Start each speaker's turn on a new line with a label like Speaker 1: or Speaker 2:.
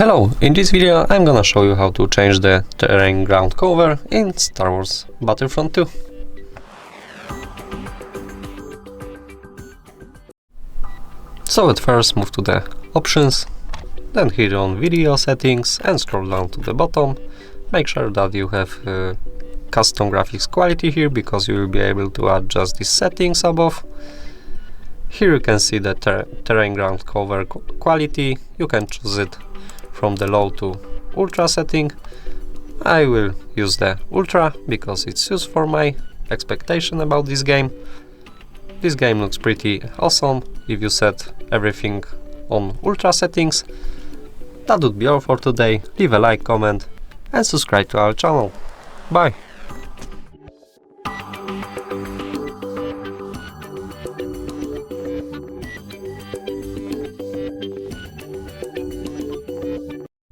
Speaker 1: Hello, in this video I'm gonna show you how to change the terrain ground cover in Star Wars Battlefront II. So at first move to the options, then hit on video settings and scroll down to the bottom. Make sure that you have custom graphics quality here, because you will be able to adjust these settings above. Here you can see the terrain ground cover quality. You can choose it from the low to ultra setting. I will use the ultra because it's used for my expectation about this game. This game looks pretty awesome if you set everything on ultra settings. That would be all for today. Leave a like, comment and subscribe to our channel. Bye!